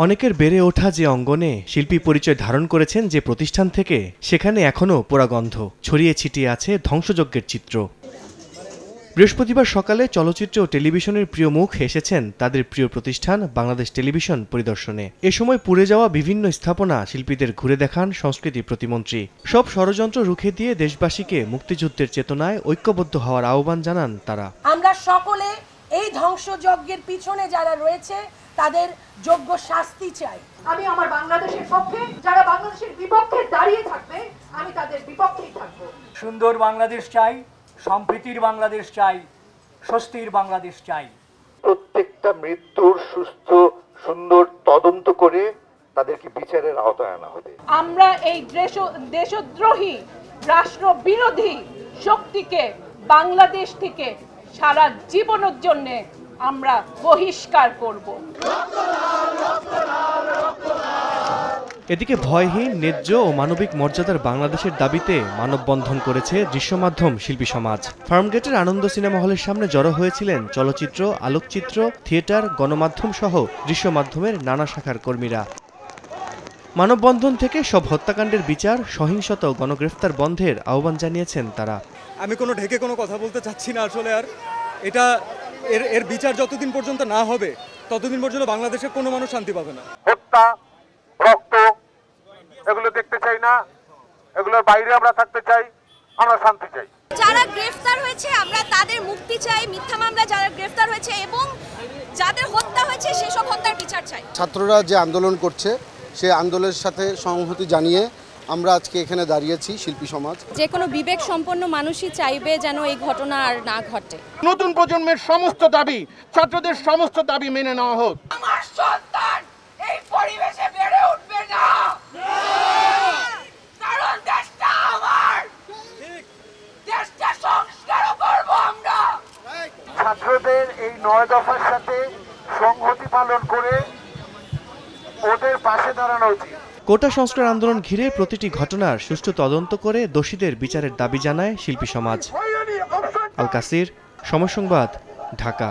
অনেকের বেড়ে ওঠা যে অঙ্গনে শিল্পী পরিচয় ধারণ করেছেন যে প্রতিষ্ঠান থেকে, সেখানে এখনও পোড়া গন্ধ ছড়িয়ে ছিটিয়ে আছে ধ্বংসযজ্ঞের চিত্র। বৃহস্পতিবার সকালে চলচ্চিত্র ও টেলিভিশনের প্রিয় মুখ এসেছেন তাদের প্রিয় প্রতিষ্ঠান বাংলাদেশ টেলিভিশন পরিদর্শনে। এ সময় পুড়ে যাওয়া বিভিন্ন স্থাপনা শিল্পীদের ঘুরে দেখান সংস্কৃতি প্রতিমন্ত্রী। সব ষড়যন্ত্র রুখে দিয়ে দেশবাসীকে মুক্তিযুদ্ধের চেতনায় ঐক্যবদ্ধ হওয়ার আহ্বান জানান তারা। আমরা সকলে এই ধ্বংসযজ্ঞের পিছনে যারা রয়েছে তাদের যোগ্য শাস্তি চাই। আমি আমার বাংলাদেশের পক্ষে, যারা বাংলাদেশের বিপক্ষে দাঁড়িয়ে থাকবে আমি তাদের বিপক্ষেই থাকবো। সুন্দর বাংলাদেশ চাই, সম্প্রীতির বাংলাদেশ চাই, স্বস্তির বাংলাদেশ চাই। প্রত্যেকটা মৃত্যুর সুস্থ সুন্দর তদন্ত করে তাদেরকে বিচারের আওতায় আনা হবে। আমরা এই দেশদ্রোহী রাষ্ট্র বিরোধী শক্তিকে বাংলাদেশ থেকে সারা জীবনের জন্য আমরা বহিষ্কার করব। এদিকে ভয়হীন, ন্যায্য ও মানবিক মর্যাদার বাংলাদেশের দাবিতে মানববন্ধন করেছে দৃশ্যমাধ্যম শিল্পী সমাজ। ফার্মগেটের আনন্দ সিনেমা হলের সামনে জড়ো হয়েছিলেন চলচ্চিত্র, আলোকচিত্র, থিয়েটার, গণমাধ্যম সহ দৃশ্যমাধ্যমের নানা শাখার কর্মীরা। মানববন্ধন থেকে সব হত্যাকাণ্ডের বিচার, সহিংসতা ও গণগ্রেফতার বন্ধের আহ্বান জানিয়েছেন তারা। আমি কোনো ঢেকে কোনো কথা বলতে চাচ্ছি না আসলে, আর এটা এর বিচার যতদিন পর্যন্ত না হবে ততদিন পর্যন্ত বাংলাদেশের কোনো মানুষ শান্তি পাবে না। হত্যা, রক্ত এগুলো দেখতে চাই না, এগুলোর বাইরে আমরা থাকতে চাই, আমরা শান্তি চাই। যারা গ্রেফতার হয়েছে আমরা তাদের মুক্তি চাই, মিথ্যা মামলা যারা গ্রেফতার হয়েছে এবং যাদের হত্যা হয়েছে সেসব হত্যার বিচার চাই। ছাত্ররা যে আন্দোলন করছে সেই আন্দোলনের সাথে সংহতি জানিয়ে আমরা আজকে এখানে দাঁড়িয়েছি শিল্পী সমাজ। যে কোনো বিবেক সম্পন্ন মানুষই চাইবে যেন এই ঘটনা আর না ঘটে। নতুন প্রজন্মের সমস্ত দাবি, ছাত্রদের সমস্ত দাবি মেনে নেওয়া হোক। আমার সন্তান এই পরিবেশে বেড়ে উঠবে না, কারণ দেশটা আমার, দেশটা সংস্কার করব আমরা। ছাত্রদের এই 9 দফার সাথে সংহতি পালন করে ওদের পাশে দাঁড়ানো উচিত। কোটা সংস্কার আন্দোলন ঘিরে প্রতিটি ঘটনার সুষ্ঠু তদন্ত করে দোষীদের বিচারের দাবি জানায় শিল্পী সমাজ। আল কাসির, সময় সংবাদ, ঢাকা।